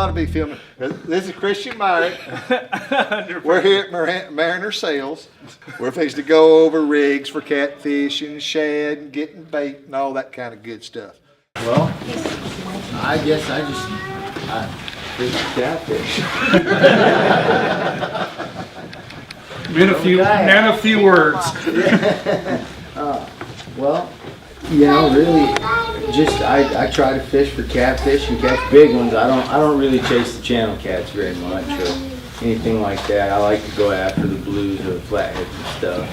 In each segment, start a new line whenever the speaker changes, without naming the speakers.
ought to be filming. This is Christian Myrick. We're here at Mariner Sales. We're fixing to go over rigs for catfishing, shad, and getting bait and all that kind of good stuff.
Well, I guess I fish catfish.
Man a few words.
Well, you know, really, just I try to fish for catfish and catch big ones. I don't really chase the channel cats very much or anything like that. I like to go after the blues or the flatheads and stuff.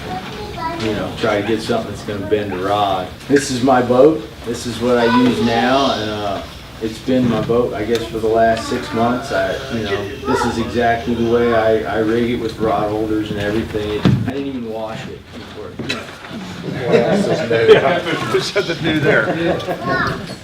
And, you know, try to get something that's going to bend a rod. This is my boat. This is what I use now, and it's been my boat, I guess, for the last 6 months. This is exactly the way I rig it with rod holders and everything. I didn't even wash it before.
There's something new there.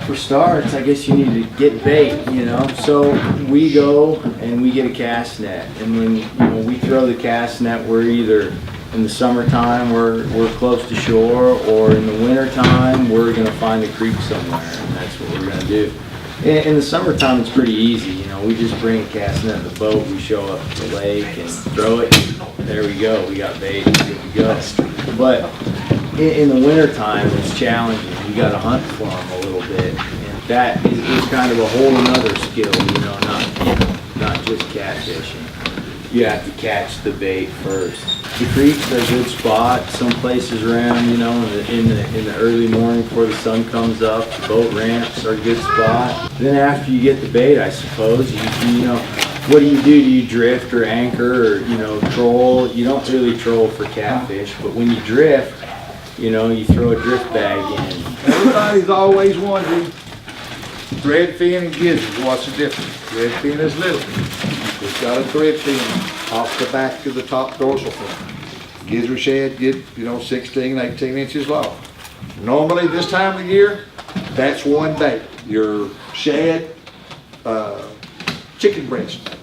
For starts, I guess you need to get bait, you know. So we go and we get a cast net, and when we throw the cast net, we're either in the summertime we're close to shore, or in the wintertime we're gonna find a creek somewhere, and that's what we're gonna do. In the summertime, it's pretty easy. You know, we just bring a cast net in the boat, we show up to the lake and throw it, and there we go. We got bait, good to go. Not in the wintertime, it's challenging. You got to hunt for them a little bit, and that is kind of a whole another skill. Not just catfishing. You have to catch the bait first. The creeks are a good spot. Some places around, in the early morning before the sun comes up, the boat ramps are a good spot. Then after you get the bait, I suppose, what do? Do you drift or anchor or troll? You don't really troll for catfish, but when you drift, you throw a drift bag in.
Everybody's always wondering, thread fin and gizzard, what's the difference? Thread fin is little. It's got a thread fin off the back of the top dorsal fin. Gizzard shad get 16, 18 inches long. Normally this time of year, that's one bait. Your shad, chicken breast.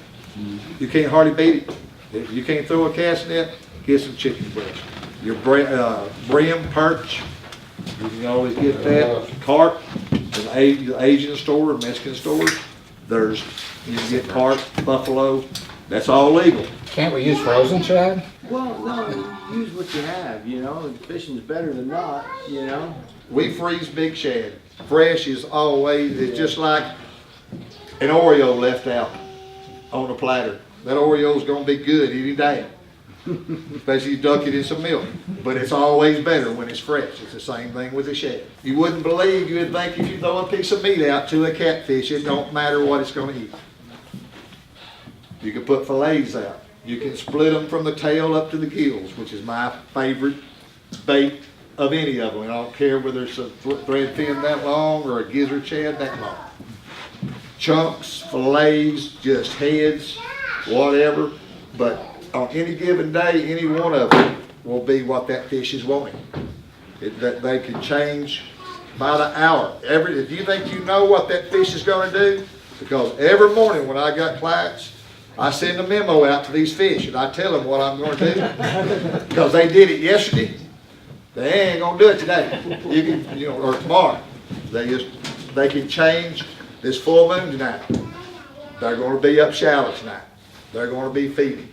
You can't hardly beat it. If you can't throw a cast net, get some chicken breast. Your brim perch, you can always get that. Carp, the Asian store, Mexican stores, you can get carp, buffalo. That's all legal.
Can't we use frozen shad?
Well, no, use what you have, and fishing's better than not,
We freeze big shad. Fresh is always, it's just like an Oreo left out on a platter. That Oreo's gonna be good any day. Especially you dunk it in some milk. But it's always better when it's fresh. It's the same thing with the shad. You wouldn't believe, you would think if you throw a piece of meat out to a catfish, it don't matter what it's gonna eat. You can put fillets out. You can split them from the tail up to the gills, which is my favorite bait of any of them. And I don't care whether it's a thread fin that long or a gizzard shad that long. Chunks, fillets, just heads, whatever. But on any given day, any one of them will be what that fish is wanting. They can change by the hour. If you think you know what that fish is going to do, because every morning when I got clients, I send a memo out to these fish and I tell them what I'm going to do. Because they did it yesterday, they ain't going to do it today. Or tomorrow. They can change this full moon tonight. They're going to be up shallow tonight. They're going to be feeding.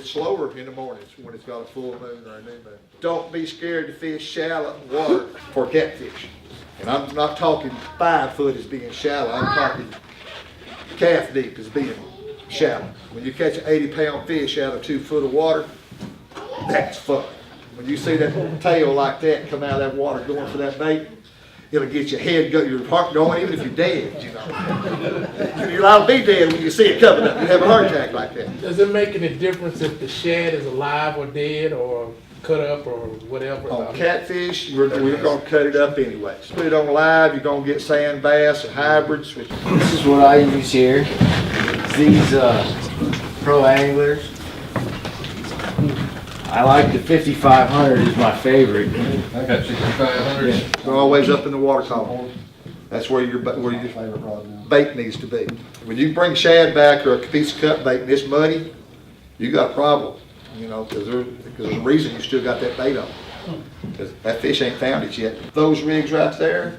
It's slower in the mornings when it's got a full moon or a new moon. Don't be scared to fish shallow water for catfish. And I'm not talking 5 foot as being shallow. I'm talking calf deep as being shallow. When you catch an 80-pound fish out of 2 foot of water, that's fun. When you see that tail like that come out of that water going for that bait, it'll get your heart going, even if you're dead, You'll all be dead when you see it coming up. You have a heart attack like that.
Does it make any difference if the shad is alive or dead or cut up or whatever?
On catfish, we're going to cut it up anyways. Put it on live, you're going to get sand bass and hybrids.
This is what I use here. These pro anglers. I like the 5500 is my favorite.
I got 6500.
They're always up in the water column. That's where your bait needs to be. When you bring shad back or a piece of cut bait and it's muddy, you got a problem. Because there's a reason you still got that bait on. Because that fish ain't found it yet. Those rigs right there,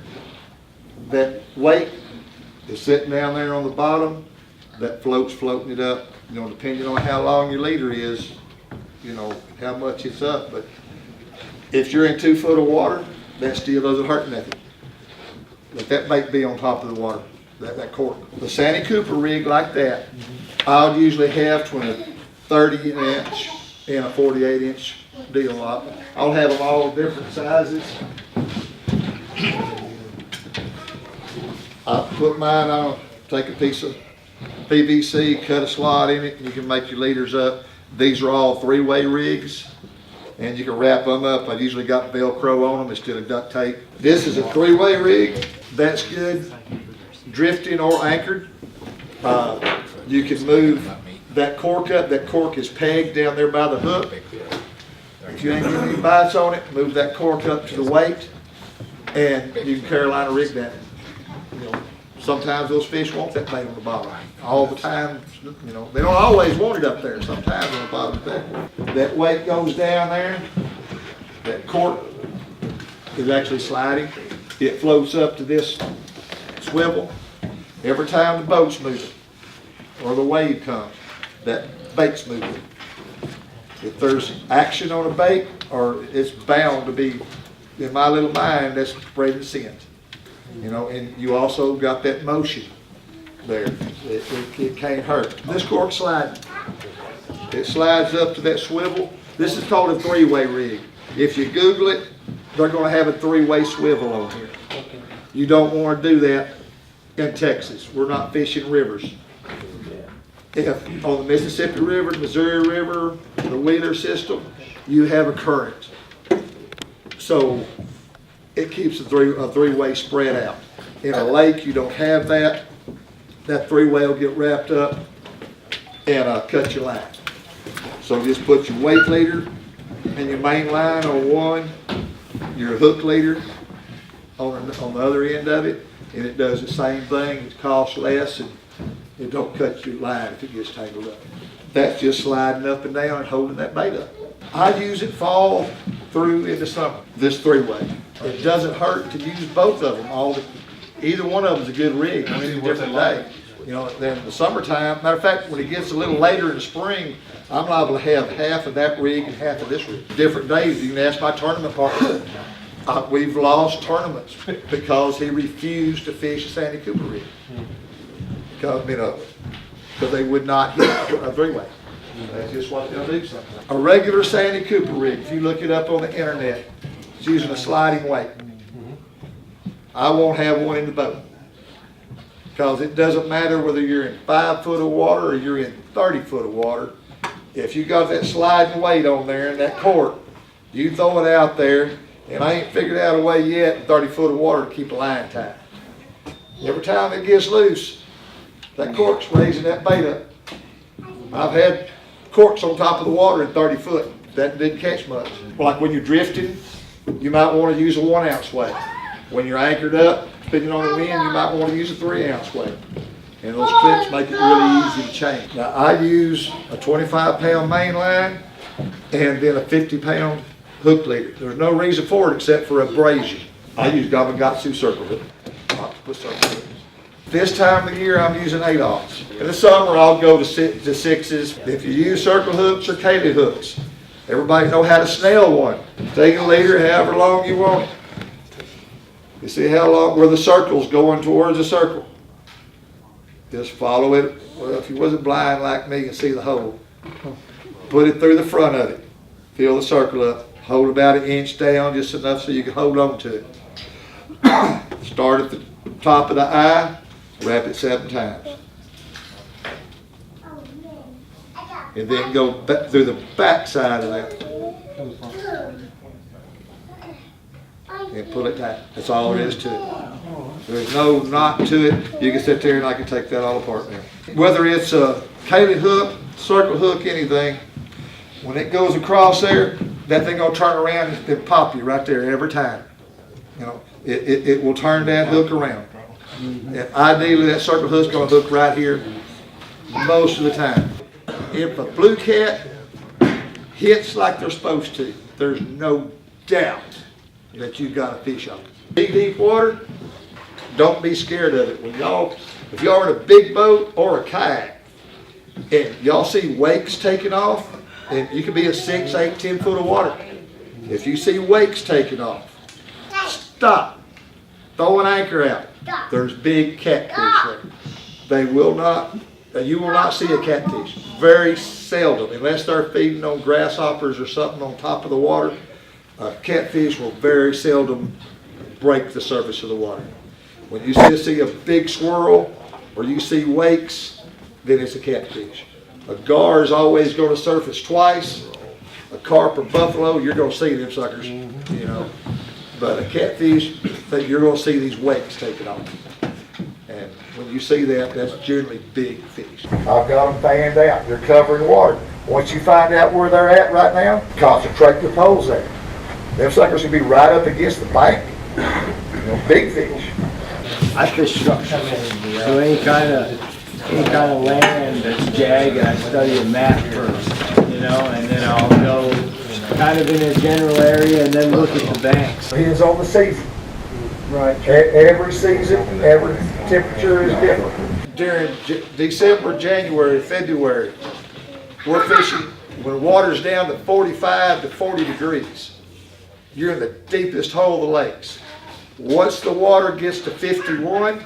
that weight is sitting down there on the bottom. that float's floating it up, you know, depending on how long your leader is, you know, how much it's up. But if you're in 2 foot of water, that still doesn't hurt nothing. Let that bait be on top of the water, that cork. The Sandy Cooper rig like that, I'll usually have between a 30-inch and a 48-inch deal. I'll have them all different sizes. I put mine on, take a piece of PVC, cut a slot in it, and you can make your leaders up. These are all 3-way rigs, and you can wrap them up. I've usually got Velcro on them instead of duct tape. This is a 3-way rig. That's good drifting or anchored. You can move that cork up. That cork is pegged down there by the hook. If you ain't getting any bites on it, move that cork up to the weight, and you can Carolina rig that. You know, sometimes those fish want that bait on the bottom. All the time, you know, they don't always want it up there. Sometimes on the bottom there. That weight goes down there. That cork is actually sliding. It floats up to this swivel. Every time the boat's moving or the wave comes, that bait's moving. If there's action on a bait, or it's bound to be, in my little mind, that's spreading scent. You know, and you also got that motion there. It can't hurt. This cork's sliding. It slides up to that swivel. This is called a 3-way rig. If you Google it, they're going to have a 3-way swivel on here. You don't want to do that in Texas. We're not fishing rivers. If on the Mississippi River, the Missouri River, the Wheeler system, you have a current. So it keeps a 3-way spread out. In a lake, you don't have that. That 3-way will get wrapped up and cut your line. So just put your weight leader and your main line on one, your hook leader on the other end of it, and it does the same thing. It costs less, and it don't cut your line if it gets tangled up. That's just sliding up and down and holding that bait up. I use it fall through into summer, this 3-way. It doesn't hurt to use both of them. Either one of them is a good rig on any different day. You know, then in the summertime, matter of fact, when it gets a little later in the spring, I'm liable to have half of that rig and half of this rig. Different days, you can ask my tournament partner. We've lost tournaments because he refused to fish a Sandy Cooper rig. Because, you know, they would not hit a 3-way. That's just what they'll do sometimes. A regular Sandy Cooper rig, if you look it up on the internet, it's using a sliding weight. I won't have one in the boat. Because it doesn't matter whether you're in 5 foot of water or you're in 30 foot of water. If you got that sliding weight on there and that cork, you throw it out there, and I ain't figured out a way yet in 30 foot of water to keep the line tight. Every time it gets loose, that cork's raising that bait up. I've had corks on top of the water in 30 foot. That didn't catch much. Like when you're drifting, you might want to use a 1-ounce weight. When you're anchored up, depending on the wind, you might want to use a 3-ounce weight. And those clips make it really easy to change. Now I use a 25-pound main line and then a 50-pound hook leader. There's no reason for it except for abrasion. I use Gamakatsu circle hook. Octopus circle hook. This time of the year I'm using 8/0. In the summer I'll go to 6s. If you use circle hooks or Kayak hooks, everybody know how to snell one. Take a leader however long you want it. You see how long, where the circle's going towards the circle. Just follow it. Well, if you wasn't blind like me and see the hole, put it through the front of it. Fill the circle up. Hold about 1 inch down, just enough so you can hold on to it. Start at the top of the eye, wrap it 7 times. And then go back through the back side of that. And pull it tight. That's all there is to it. There's no knot to it. You can sit there and I can take that all apart now. Whether it's a Kayak hook, circle hook, anything, when it goes across there, that thing gonna turn around and pop you right there every time. You know, it will turn that hook around. And ideally that circle hook's gonna hook right here most of the time. If a blue cat hits like they're supposed to, there's no doubt that you got a fish on it. Deep water, don't be scared of it. When y'all If y'all are in a big boat or a kayak, and y'all see wakes taking off, and you could be in 6, 8, 10 foot of water. If you see wakes taking off, stop. Throw an anchor out. There's big catfish there. They will not, you will not see a catfish. Very seldom, unless they're feeding on grasshoppers or something on top of the water. Catfish will very seldom break the surface of the water. When you see a big swirl or you see wakes, then it's a catfish. A gar is always going to surface twice. A carp or buffalo, you're going to see them suckers, you know. But a catfish, you're going to see these wakes taking off. And when you see that, that's generally big fish. I've got them fanned out. They're covering water. Once you find out where they're at right now, concentrate your poles there. Them suckers can be right up against the bank. You know, big fish.
I fish structure. So any kind of land that's jagged, I study a map first, you know, and then I'll go kind of in a general area and then look at the banks.
Depends on the season.
Right.
Every season, every temperature is different. During December, January, February, we're fishing when the water's down to 45 to 40 degrees. You're in the deepest hole of the lakes. Once the water gets to 51,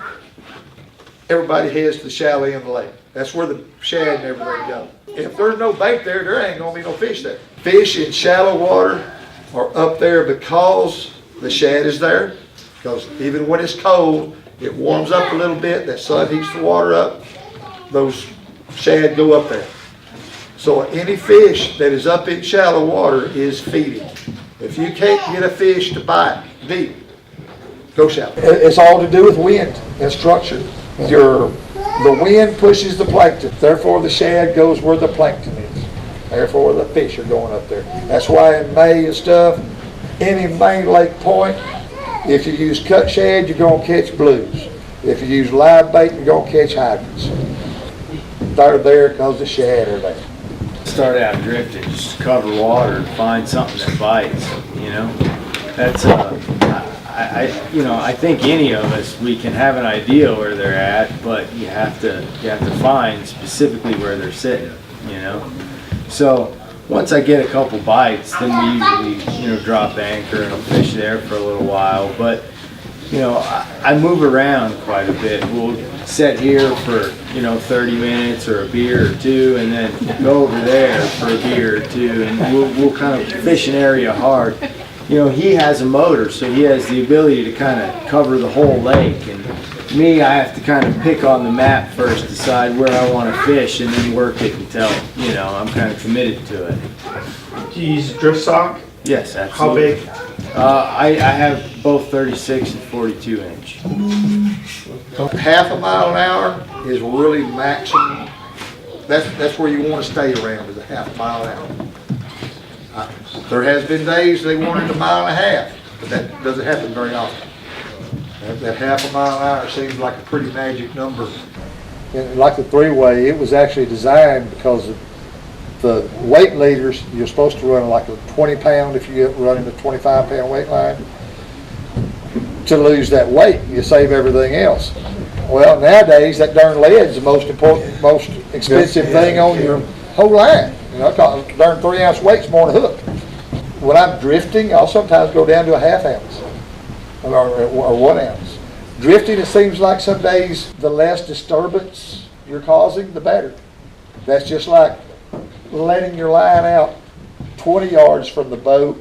everybody heads to the shallow end of the lake. That's where the shad and everything go. If there's no bait there, there ain't gonna be no fish there. Fish in shallow water are up there because the shad is there. Because even when it's cold, it warms up a little bit, that sun heats the water up, those shad go up there. So any fish that is up in shallow water is feeding. If you can't get a fish to bite deep, go shallow. It's all to do with wind and structure. The wind pushes the plankton, therefore the shad goes where the plankton is. Therefore the fish are going up there. That's why in May and stuff, any main lake point, if you use cut shad, you're going to catch blues. If you use live bait, you're going to catch hydrants. They're there because the shad are there.
Start out drifting, just cover water and find something that bites, you know. That's I think any of us, we can have an idea where they're at, but you have to find specifically where they're sitting, you know. So once I get a couple bites, then we usually, you know, drop anchor and I'll fish there for a little while. But you know, I move around quite a bit. We'll sit here for, you know, 30 minutes or a beer or two, and then go over there for a beer or two, and we'll kind of fish an area hard. You know, he has a motor, so he has the ability to kind of cover the whole lake. And me, I have to kind of pick on the map first, decide where I want to fish, and then work it until, you know, I'm kind of committed to it.
Do you use drift sock?
Yes, absolutely.
How big?
I have both 36 and 42 inch.
Half a mile an hour is really maximum. That's where you want to stay around, is a half a mile an hour. There has been days they wanted a mile and a half, but that doesn't happen very often. That half a mile an hour seems like a pretty magic number. And like the three-way, it was actually designed because of the weight leaders. You're supposed to run like a 20-pound if you're running a 25-pound weight line. To lose that weight, you save everything else. Well, nowadays that darn lead's the most important, most expensive thing on your whole line. You know, darn 3-ounce weight's more than a hook. When I'm drifting, I'll sometimes go down to a ½ ounce or 1 ounce. Drifting, it seems like some days the less disturbance you're causing, the better. That's just like letting your line out 20 yards from the boat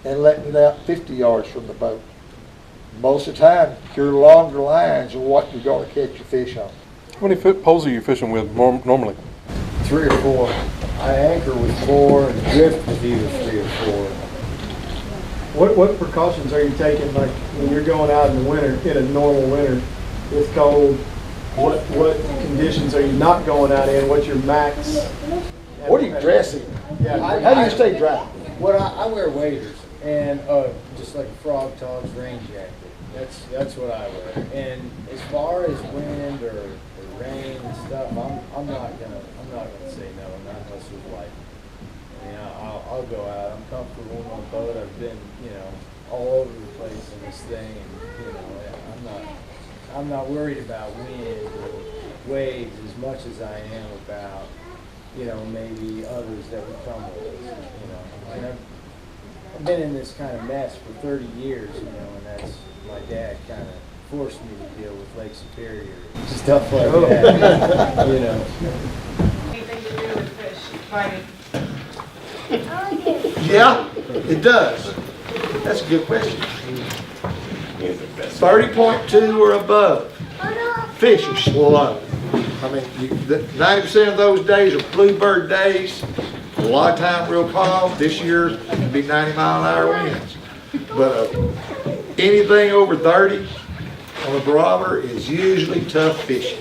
and letting it out 50 yards from the boat. Most of the time, your longer lines are what you're going to catch your fish on.
How many poles are you fishing with normally?
3 or 4. I anchor with 4 and drift with either 3 or 4.
What precautions are you taking, like when you're going out in the winter, in a normal winter, it's cold? What conditions are you not going out in? What's your max?
What are you dressing?
Yeah,
How do you stay dry?
I wear waders and just like a frog tog's rain jacket. That's what I wear. And as far as wind or rain and stuff, I'm not gonna say no, not unless it's light. I mean, I'll go out. I'm comfortable on my boat. I've been, you know, all over the place in this thing, and you know, I'm I'm not worried about wind or waves as much as I am about, you know, maybe others that would come with us, you know. And I've been in this kind of mess for 30 years, you know, and that's, my dad kind of forced me to deal with Lake Superior and stuff like that, you know.
Anything to do with fish fighting?
Yeah, it does. That's a good question. 30.2 or above, fish are slow. I mean, 90% of those days are bluebird days. A lot of time real calm. This year it can be 90-mile-an-hour winds. But anything over 30 on a barometer is usually tough fishing.